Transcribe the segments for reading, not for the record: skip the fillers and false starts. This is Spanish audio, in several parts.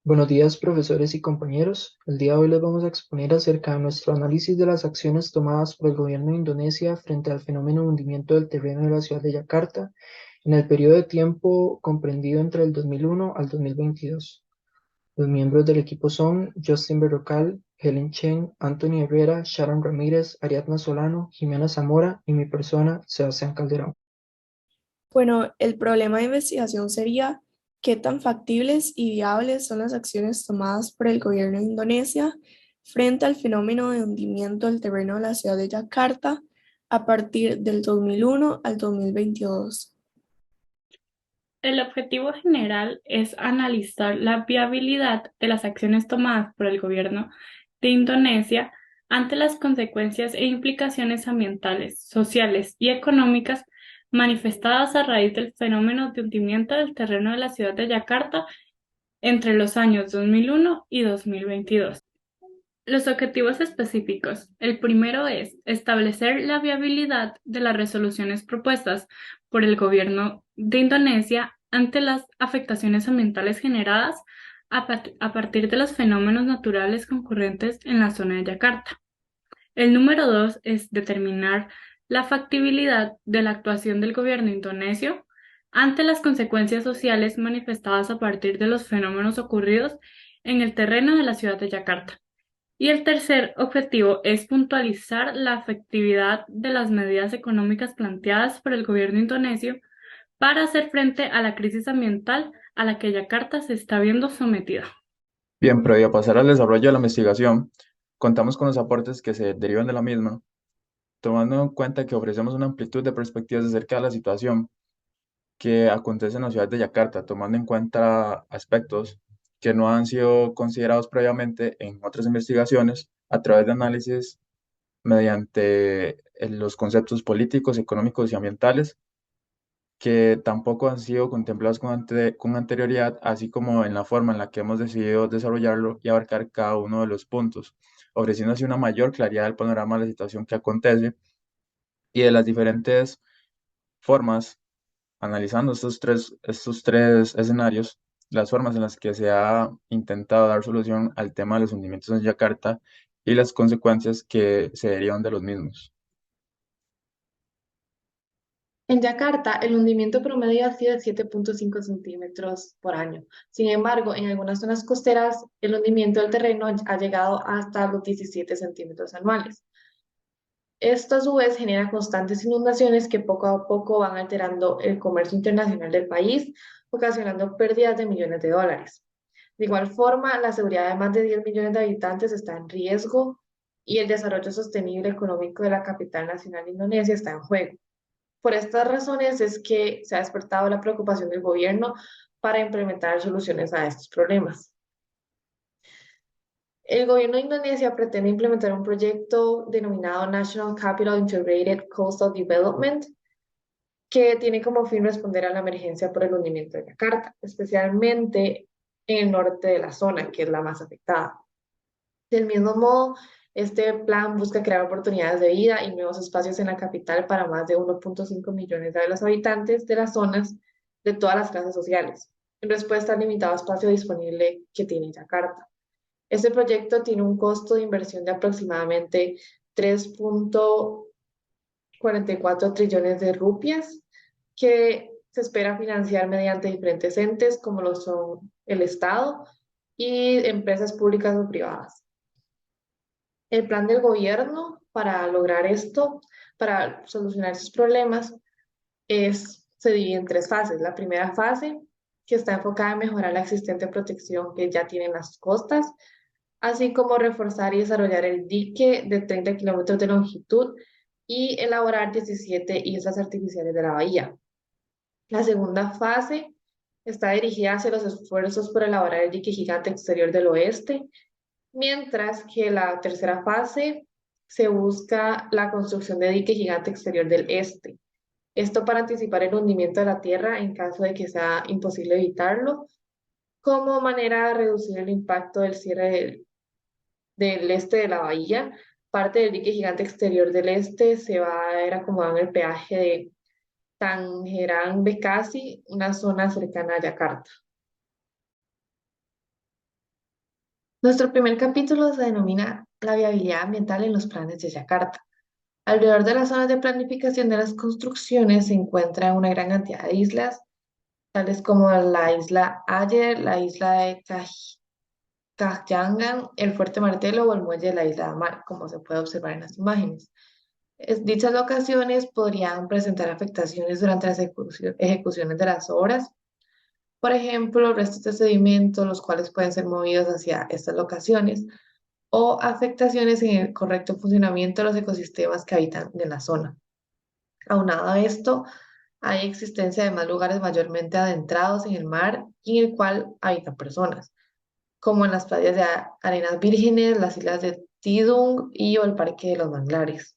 Buenos días, profesores y compañeros. El día de hoy les vamos a exponer acerca de nuestro análisis de las acciones tomadas por el gobierno de Indonesia frente al fenómeno de hundimiento del terreno de la ciudad de Yakarta en el periodo de tiempo comprendido entre el 2001 al 2022. Los miembros del equipo son Justin Berrocal, Helen Chen, Anthony Herrera, Sharon Ramírez, Ariadna Solano, Jimena Zamora y mi persona, Sebastián Calderón. Bueno, el problema de investigación sería qué tan factibles y viables son las acciones tomadas por el gobierno de Indonesia frente al fenómeno de hundimiento del terreno de la ciudad de Yakarta a partir del 2001 al 2022. El objetivo general es analizar la viabilidad de las acciones tomadas por el gobierno de Indonesia ante las consecuencias e implicaciones ambientales, sociales y económicas manifestadas a raíz del fenómeno de hundimiento del terreno de la ciudad de Yakarta entre los años 2001 y 2022. Los objetivos específicos. El primero es establecer la viabilidad de las resoluciones propuestas por el gobierno de Indonesia ante las afectaciones ambientales generadas a partir de los fenómenos naturales concurrentes en la zona de Yakarta. El número dos es determinar la factibilidad de la actuación del gobierno indonesio ante las consecuencias sociales manifestadas a partir de los fenómenos ocurridos en el terreno de la ciudad de Yakarta. Y el tercer objetivo es puntualizar la efectividad de las medidas económicas planteadas por el gobierno indonesio para hacer frente a la crisis ambiental a la que Yakarta se está viendo sometida. Bien, previo a pasar al desarrollo de la investigación, contamos con los aportes que se derivan de la misma, tomando en cuenta que ofrecemos una amplitud de perspectivas acerca de la situación que acontece en la ciudad de Yakarta, tomando en cuenta aspectos que no han sido considerados previamente en otras investigaciones a través de análisis mediante los conceptos políticos, económicos y ambientales que tampoco han sido contemplados con anterioridad, así como en la forma en la que hemos decidido desarrollarlo y abarcar cada uno de los puntos, ofreciendo así una mayor claridad del panorama de la situación que acontece y de las diferentes formas, analizando estos tres escenarios, las formas en las que se ha intentado dar solución al tema de los hundimientos en Yakarta y las consecuencias que se derivan de los mismos. En Yakarta, el hundimiento promedio ha sido de 7,5 centímetros por año. Sin embargo, en algunas zonas costeras, el hundimiento del terreno ha llegado hasta los 17 centímetros anuales. Esto a su vez genera constantes inundaciones que poco a poco van alterando el comercio internacional del país, ocasionando pérdidas de millones de dólares. De igual forma, la seguridad de más de 10 millones de habitantes está en riesgo y el desarrollo sostenible económico de la capital nacional de Indonesia está en juego. Por estas razones es que se ha despertado la preocupación del gobierno para implementar soluciones a estos problemas. El gobierno de Indonesia pretende implementar un proyecto denominado National Capital Integrated Coastal Development, que tiene como fin responder a la emergencia por el hundimiento de Yakarta, especialmente en el norte de la zona, que es la más afectada. Del mismo modo, este plan busca crear oportunidades de vida y nuevos espacios en la capital para más de 1,5 millones de los habitantes de las zonas de todas las clases sociales, en respuesta al limitado espacio disponible que tiene Yakarta. Este proyecto tiene un costo de inversión de aproximadamente 3,44 trillones de rupias, que se espera financiar mediante diferentes entes como lo son el Estado y empresas públicas o privadas. El plan del gobierno para lograr esto, para solucionar estos problemas, se divide en tres fases. La primera fase, que está enfocada en mejorar la existente protección que ya tienen las costas, así como reforzar y desarrollar el dique de 30 kilómetros de longitud y elaborar 17 islas artificiales de la bahía. La segunda fase está dirigida hacia los esfuerzos por elaborar el dique gigante exterior del oeste, mientras que la tercera fase se busca la construcción de dique gigante exterior del este. Esto para anticipar el hundimiento de la tierra en caso de que sea imposible evitarlo, como manera de reducir el impacto del cierre del este de la bahía. Parte del dique gigante exterior del este se va a ver acomodado en el peaje de Tangerang Bekasi, una zona cercana a Yakarta. Nuestro primer capítulo se denomina la viabilidad ambiental en los planes de Yakarta. Alrededor de las zonas de planificación de las construcciones se encuentra una gran cantidad de islas, tales como la isla Ayer, la isla de Kahyangan, el Fuerte Martelo o el muelle de la isla de Mar, como se puede observar en las imágenes. Dichas locaciones podrían presentar afectaciones durante las ejecuciones de las obras. Por ejemplo, restos de sedimentos, los cuales pueden ser movidos hacia estas locaciones, o afectaciones en el correcto funcionamiento de los ecosistemas que habitan en la zona. Aunado a esto, hay existencia de más lugares mayormente adentrados en el mar y en el cual habitan personas, como en las playas de arenas vírgenes, las islas de Tidung y o el Parque de los Manglares.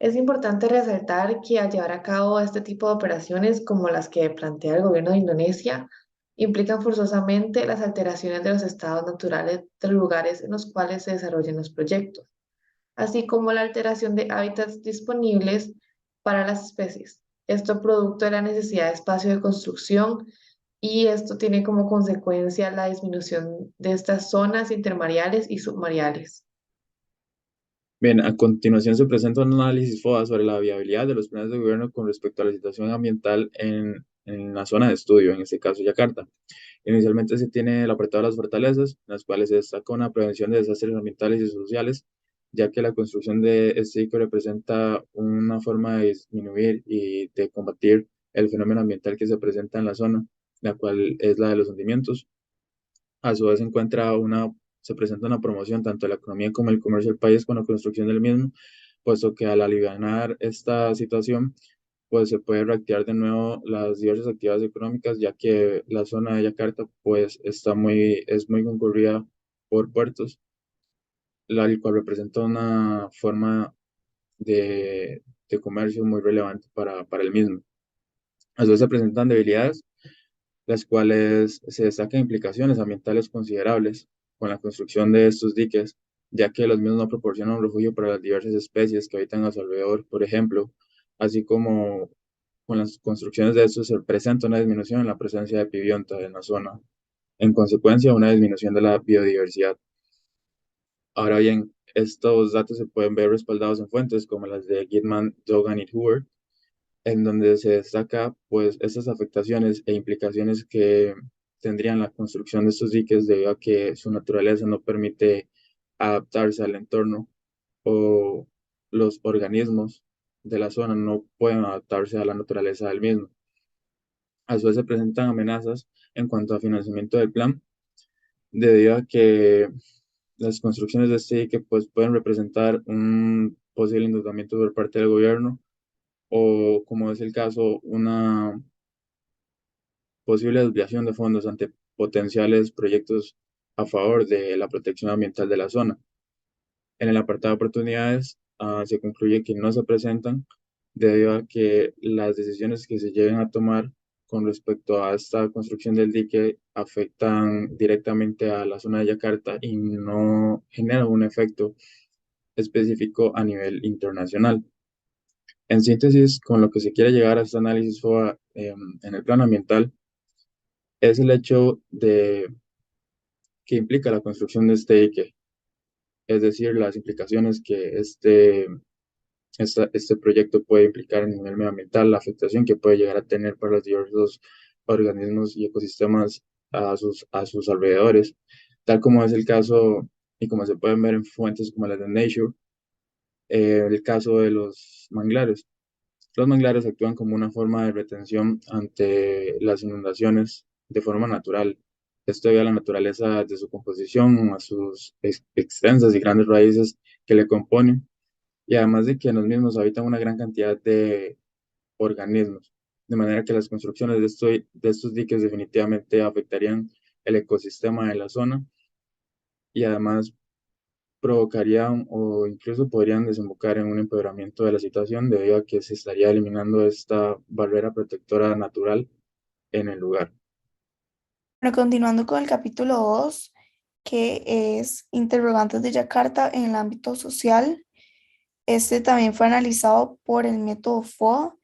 Es importante resaltar que al llevar a cabo este tipo de operaciones como las que plantea el gobierno de Indonesia, implican forzosamente las alteraciones de los estados naturales de los lugares en los cuales se desarrollan los proyectos, así como la alteración de hábitats disponibles para las especies. Esto producto de la necesidad de espacio de construcción y esto tiene como consecuencia la disminución de estas zonas intermareales y submareales. Bien, a continuación se presenta un análisis FOA sobre la viabilidad de los planes de gobierno con respecto a la situación ambiental en la zona de estudio, en este caso Yakarta. Inicialmente se tiene el apartado de las fortalezas, en las cuales se destaca una prevención de desastres ambientales y sociales, ya que la construcción de este dique representa una forma de disminuir y de combatir el fenómeno ambiental que se presenta en la zona, la cual es la de los hundimientos. A su vez se presenta una promoción tanto de la economía como el comercio del país con la construcción del mismo, puesto que al alivianar esta situación, pues se puede reactivar de nuevo las diversas actividades económicas, ya que la zona de Yakarta pues es muy concurrida por puertos, el cual representa una forma de comercio muy relevante para el mismo. A su vez se presentan debilidades, las cuales se destacan implicaciones ambientales considerables con la construcción de estos diques, ya que los mismos no proporcionan un refugio para las diversas especies que habitan a su alrededor, por ejemplo, así como con las construcciones de estos se presenta una disminución en la presencia de pibionta en la zona, en consecuencia una disminución de la biodiversidad. Ahora bien, estos datos se pueden ver respaldados en fuentes como las de Gitman, Dogan y Hoover, en donde se destaca pues estas afectaciones e implicaciones que tendrían la construcción de estos diques debido a que su naturaleza no permite adaptarse al entorno o los organismos de la zona no pueden adaptarse a la naturaleza del mismo. A su vez se presentan amenazas en cuanto a financiamiento del plan, debido a que las construcciones de este dique pues, pueden representar un posible endeudamiento por parte del gobierno o, como es el caso, una posible desviación de fondos ante potenciales proyectos a favor de la protección ambiental de la zona. En el apartado de oportunidades, se concluye que no se presentan debido a que las decisiones que se lleguen a tomar con respecto a esta construcción del dique afectan directamente a la zona de Yakarta y no generan un efecto específico a nivel internacional. En síntesis, con lo que se quiere llegar a este análisis FOA en el plano ambiental es el hecho de que implica la construcción de este dique, es decir, las implicaciones que este proyecto puede implicar en el nivel medioambiental, la afectación que puede llegar a tener para los diversos organismos y ecosistemas a sus alrededores, tal como es el caso y como se pueden ver en fuentes como las de Nature, el caso de los manglares. Los manglares actúan como una forma de retención ante las inundaciones de forma natural. Esto debido a la naturaleza de su composición, a sus extensas y grandes raíces que le componen, y además de que en los mismos habitan una gran cantidad de organismos, de manera que las construcciones de estos diques definitivamente afectarían el ecosistema de la zona y además provocarían o incluso podrían desembocar en un empeoramiento de la situación debido a que se estaría eliminando esta barrera protectora natural en el lugar. Bueno, continuando con el capítulo 2, que es interrogantes de Yakarta en el ámbito social. Este también fue analizado por el método FOA,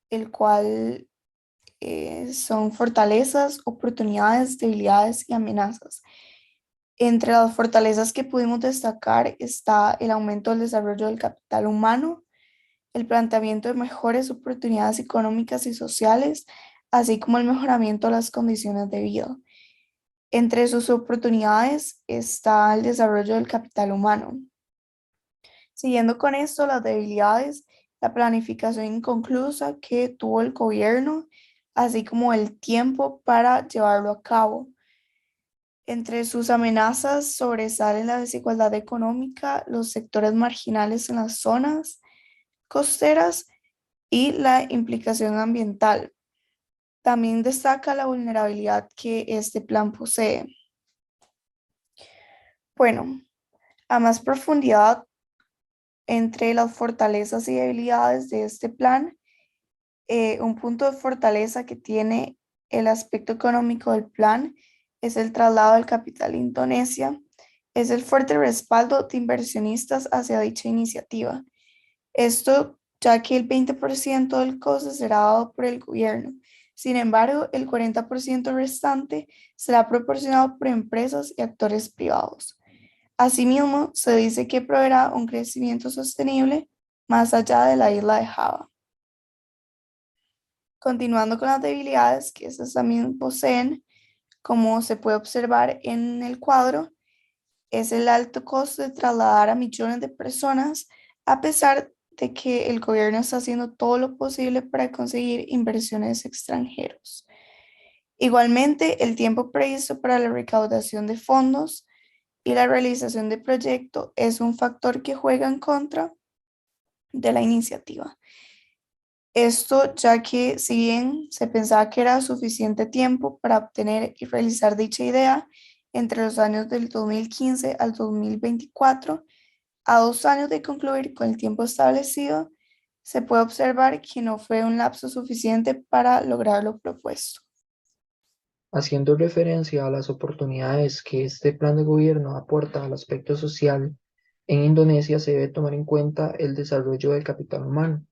el cual son fortalezas, oportunidades, debilidades y amenazas. Entre las fortalezas que pudimos destacar está el aumento del desarrollo del capital humano, el planteamiento de mejores oportunidades económicas y sociales, así como el mejoramiento de las condiciones de vida. Entre sus oportunidades está el desarrollo del capital humano. Siguiendo con esto, las debilidades, la planificación inconclusa que tuvo el gobierno, así como el tiempo para llevarlo a cabo. Entre sus amenazas sobresalen la desigualdad económica, los sectores marginales en las zonas costeras y la implicación ambiental. También destaca la vulnerabilidad que este plan posee. Bueno, a más profundidad entre las fortalezas y debilidades de este plan, un punto de fortaleza que tiene el aspecto económico del plan es el traslado del capital a Indonesia, es el fuerte respaldo de inversionistas hacia dicha iniciativa. Esto ya que el 20% del costo será dado por el gobierno. Sin embargo, el 40% restante será proporcionado por empresas y actores privados. Asimismo, se dice que proveerá un crecimiento sostenible más allá de la isla de Java. Continuando con las debilidades que estas también poseen, como se puede observar en el cuadro, es el alto costo de trasladar a millones de personas, a pesar de que el gobierno está haciendo todo lo posible para conseguir inversiones extranjeros. Igualmente, el tiempo previsto para la recaudación de fondos y la realización de proyecto es un factor que juega en contra de la iniciativa. Esto ya que si bien se pensaba que era suficiente tiempo para obtener y realizar dicha idea entre los años del 2015 al 2024, a 2 años de concluir con el tiempo establecido, se puede observar que no fue un lapso suficiente para lograr lo propuesto. Haciendo referencia a las oportunidades que este plan de gobierno aporta al aspecto social, en Indonesia se debe tomar en cuenta el desarrollo del capital humano,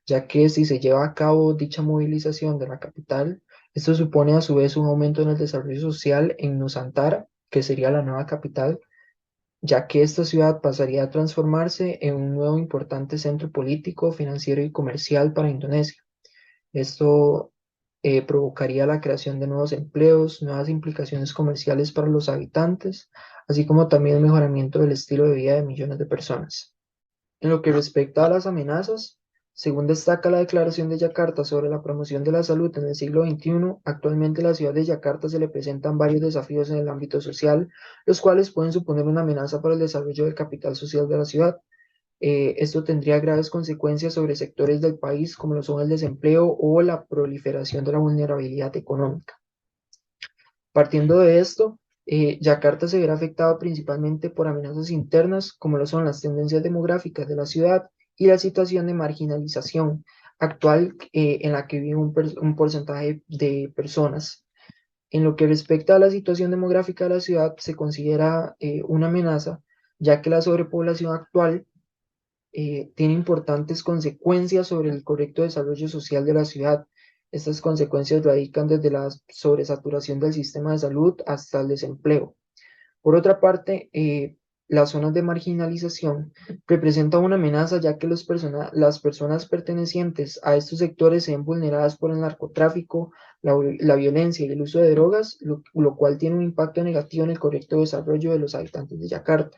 ya que si se lleva a cabo dicha movilización de la capital, esto supone a su vez un aumento en el desarrollo social en Nusantara, que sería la nueva capital, ya que esta ciudad pasaría a transformarse en un nuevo importante centro político, financiero y comercial para Indonesia. Esto provocaría la creación de nuevos empleos, nuevas implicaciones comerciales para los habitantes, así como también el mejoramiento del estilo de vida de millones de personas. En lo que respecta a las amenazas, según destaca la Declaración de Yakarta sobre la promoción de la salud en el siglo XXI, actualmente a la ciudad de Yakarta se le presentan varios desafíos en el ámbito social, los cuales pueden suponer una amenaza para el desarrollo del capital social de la ciudad. Esto tendría graves consecuencias sobre sectores del país como lo son el desempleo o la proliferación de la vulnerabilidad económica. Partiendo de esto, Yakarta se verá afectado principalmente por amenazas internas, como lo son las tendencias demográficas de la ciudad y la situación de marginalización actual en la que vive un porcentaje de personas. En lo que respecta a la situación demográfica de la ciudad, se considera una amenaza, ya que la sobrepoblación actual tiene importantes consecuencias sobre el correcto desarrollo social de la ciudad. Estas consecuencias radican desde la sobresaturación del sistema de salud hasta el desempleo. Por otra parte, las zonas de marginalización representan una amenaza ya que las personas pertenecientes a estos sectores se ven vulneradas por el narcotráfico, la violencia y el uso de drogas, lo cual tiene un impacto negativo en el correcto desarrollo de los habitantes de Yakarta.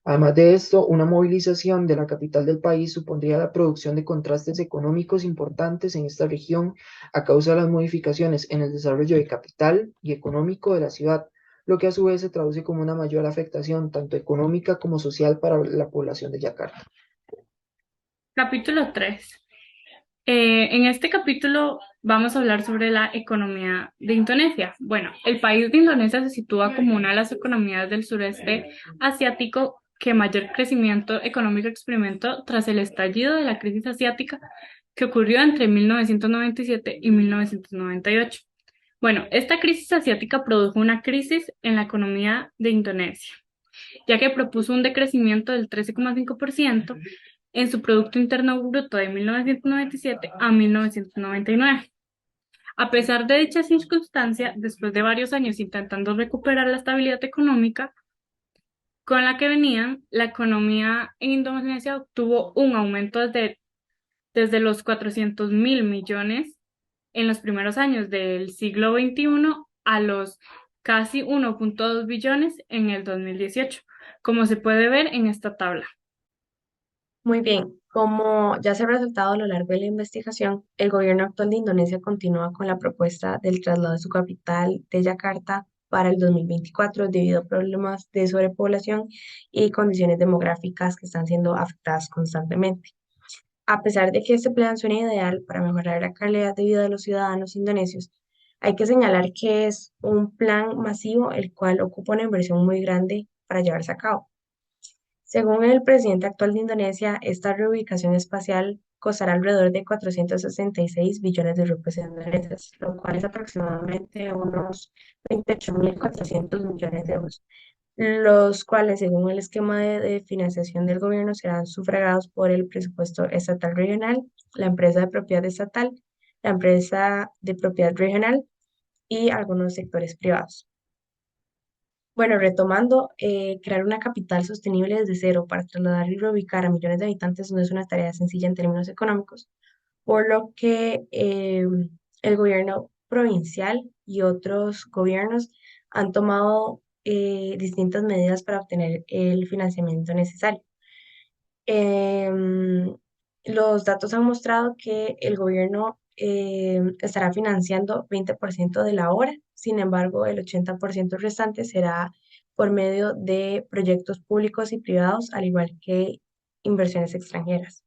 Además de esto, una movilización de la capital del país supondría la producción de contrastes económicos importantes en esta región a causa de las modificaciones en el desarrollo de capital y económico de la ciudad, lo que a su vez se traduce como una mayor afectación tanto económica como social para la población de Yakarta. Capítulo 3. En este capítulo vamos a hablar sobre la economía de Indonesia. Bueno, el país de Indonesia se sitúa como una de las economías del sureste asiático que mayor crecimiento económico experimentó tras el estallido de la crisis asiática que ocurrió entre 1997 y 1998. Bueno, esta crisis asiática produjo una crisis en la economía de Indonesia, ya que propuso un decrecimiento del 13,5% en su Producto Interno Bruto de 1997 a 1999. A pesar de dicha circunstancia, después de varios años intentando recuperar la estabilidad económica con la que venían, la economía en Indonesia obtuvo un aumento desde los 400.000 millones en los primeros años del siglo XXI a los casi 1,2 billones en el 2018, como se puede ver en esta tabla. Muy bien, como ya se ha resaltado a lo largo de la investigación, el gobierno actual de Indonesia continúa con la propuesta del traslado de su capital de Yakarta para el 2024 debido a problemas de sobrepoblación y condiciones demográficas que están siendo afectadas constantemente. A pesar de que este plan suena ideal para mejorar la calidad de vida de los ciudadanos indonesios, hay que señalar que es un plan masivo el cual ocupa una inversión muy grande para llevarse a cabo. Según el presidente actual de Indonesia, esta reubicación espacial costará alrededor de 466 billones de rupias indonesias, lo cual es aproximadamente unos 28.400 millones de euros, los cuales, según el esquema de financiación del gobierno, serán sufragados por el presupuesto estatal regional, la empresa de propiedad estatal, la empresa de propiedad regional y algunos sectores privados. Bueno, retomando, crear una capital sostenible desde cero para trasladar y reubicar a millones de habitantes no es una tarea sencilla en términos económicos, por lo que el gobierno provincial y otros gobiernos han tomado distintas medidas para obtener el financiamiento necesario. Em, los datos han mostrado que el gobierno estará financiando 20% de la obra, sin embargo, el 80% restante será por medio de proyectos públicos y privados, al igual que inversiones extranjeras.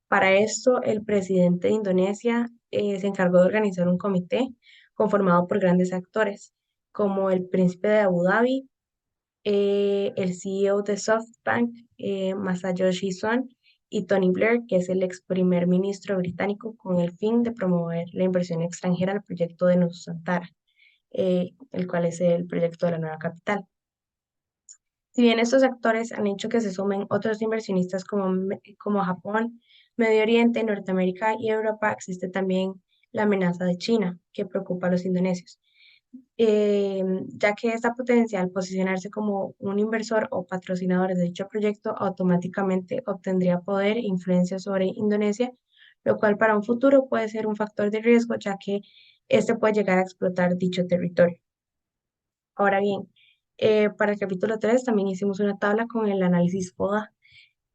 Para esto, el presidente de Indonesia se encargó de organizar un comité conformado por grandes actores, como el príncipe de Abu Dhabi, el CEO de SoftBank, Masayoshi Son, y Tony Blair, que es el ex primer ministro británico, con el fin de promover la inversión extranjera al proyecto de Nusantara, el cual es el proyecto de la nueva capital. Si bien estos actores han hecho que se sumen otros inversionistas como Japón, Medio Oriente, Norteamérica y Europa, existe también la amenaza de China, que preocupa a los indonesios, ya que esta potencia al posicionarse como un inversor o patrocinador de dicho proyecto automáticamente obtendría poder e influencia sobre Indonesia, lo cual para un futuro puede ser un factor de riesgo, ya que este puede llegar a explotar dicho territorio. Ahora bien, para el capítulo 3 también hicimos una tabla con el análisis FODA,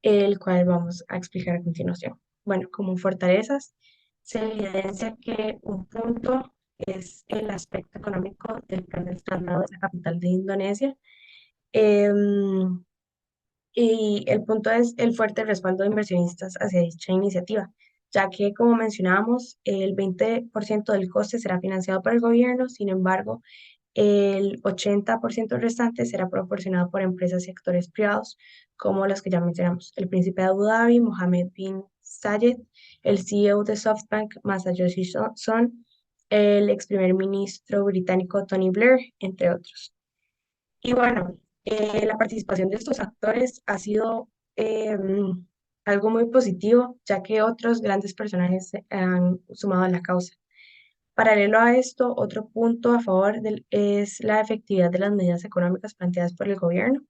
el cual vamos a explicar a continuación. Bueno, como fortalezas, se evidencia que un punto es el aspecto económico del plan del traslado de la capital de Indonesia. Em, y el punto es el fuerte respaldo de inversionistas hacia dicha iniciativa, ya que, como mencionábamos, el 20% del coste será financiado por el gobierno. Sin embargo, el 80% restante será proporcionado por empresas y sectores privados, como los que ya mencionamos: el príncipe de Abu Dhabi, Mohammed bin Zayed, el CEO de SoftBank, Masayoshi Son, el ex primer ministro británico Tony Blair, entre otros. Y bueno, la participación de estos actores ha sido algo muy positivo, ya que otros grandes personajes se han sumado a la causa. Paralelo a esto, otro punto a favor es la efectividad de las medidas económicas planteadas por el gobierno,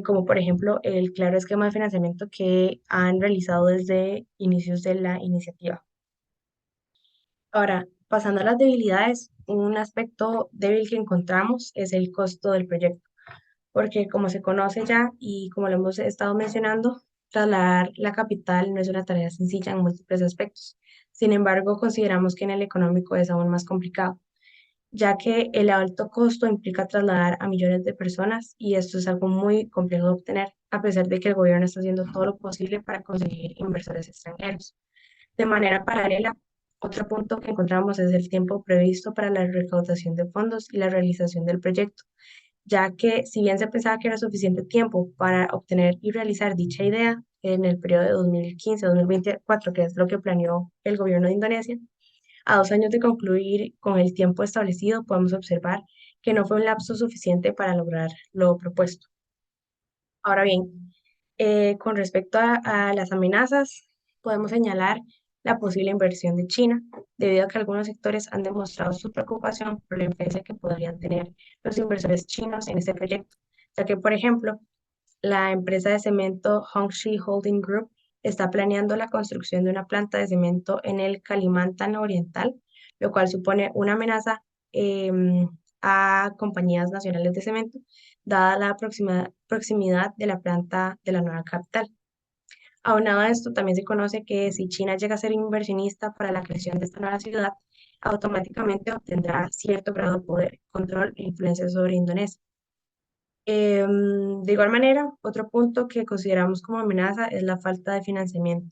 como por ejemplo el claro esquema de financiamiento que han realizado desde inicios de la iniciativa. Ahora, pasando a las debilidades, un aspecto débil que encontramos es el costo del proyecto, porque como se conoce ya y como lo hemos estado mencionando, trasladar la capital no es una tarea sencilla en múltiples aspectos. Sin embargo, consideramos que en el económico es aún más complicado, ya que el alto costo implica trasladar a millones de personas y esto es algo muy complejo de obtener, a pesar de que el gobierno está haciendo todo lo posible para conseguir inversores extranjeros. De manera paralela, otro punto que encontramos es el tiempo previsto para la recaudación de fondos y la realización del proyecto, ya que si bien se pensaba que era suficiente tiempo para obtener y realizar dicha idea en el periodo de 2015-2024, que es lo que planeó el gobierno de Indonesia, a 2 años de concluir con el tiempo establecido, podemos observar que no fue un lapso suficiente para lograr lo propuesto. Ahora bien, con respecto a las amenazas, podemos señalar la posible inversión de China, debido a que algunos sectores han demostrado su preocupación por la influencia que podrían tener los inversores chinos en este proyecto, ya que, por ejemplo, la empresa de cemento Hongxi Holding Group está planeando la construcción de una planta de cemento en el Kalimantan Oriental, lo cual supone una amenaza a compañías nacionales de cemento, dada la proximidad de la planta de la nueva capital. Aunado a esto, también se conoce que si China llega a ser inversionista para la creación de esta nueva ciudad, automáticamente obtendrá cierto grado de poder, control e influencia sobre Indonesia. De igual manera, otro punto que consideramos como amenaza es la falta de financiamiento.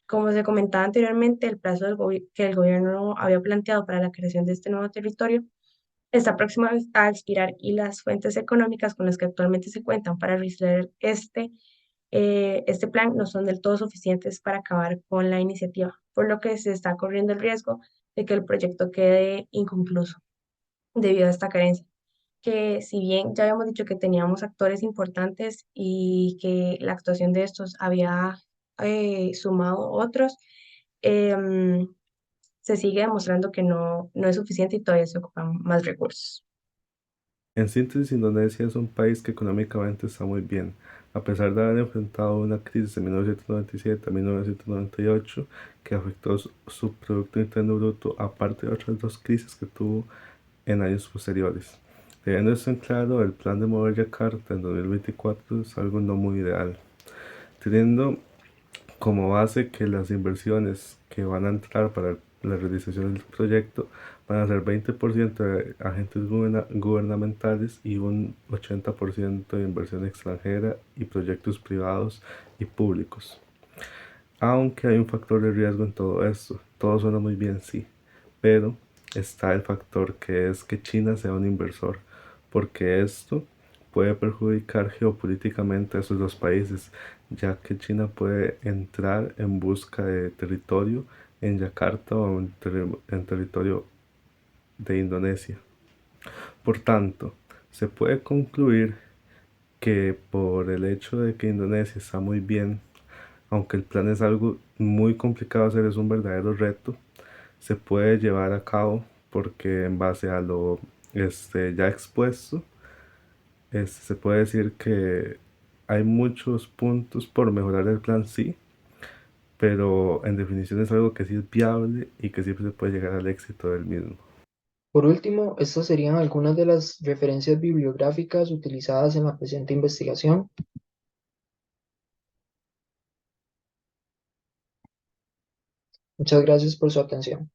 Como se comentaba anteriormente, el plazo que el gobierno había planteado para la creación de este nuevo territorio está próximo a expirar y las fuentes económicas con las que actualmente se cuentan para realizar este plan no son del todo suficientes para acabar con la iniciativa, por lo que se está corriendo el riesgo de que el proyecto quede inconcluso debido a esta carencia, que si bien ya habíamos dicho que teníamos actores importantes y que la actuación de estos había sumado otros, em, se sigue demostrando que no es suficiente y todavía se ocupan más recursos. En síntesis, Indonesia es un país que económicamente está muy bien, a pesar de haber enfrentado una crisis de 1997 a 1998 que afectó su Producto Interno Bruto, aparte de otras dos crisis que tuvo en años posteriores. Teniendo esto en claro, el plan de mover Yakarta en 2024 es algo no muy ideal, teniendo como base que las inversiones que van a entrar para la realización del proyecto van a ser 20% de agentes gubernamentales y un 80% de inversión extranjera y proyectos privados y públicos. Aunque hay un factor de riesgo en todo esto, todo suena muy bien, sí, pero está el factor que es que China sea un inversor, porque esto puede perjudicar geopolíticamente a esos dos países, ya que China puede entrar en busca de territorio en Yakarta o en territorio de Indonesia. Por tanto, se puede concluir que por el hecho de que Indonesia está muy bien, aunque el plan es algo muy complicado de hacer, es un verdadero reto, se puede llevar a cabo porque en base a lo ya expuesto, se puede decir que hay muchos puntos por mejorar el plan, sí, pero en definición es algo que sí es viable y que siempre se puede llegar al éxito del mismo. Por último, estas serían algunas de las referencias bibliográficas utilizadas en la presente investigación. Muchas gracias por su atención.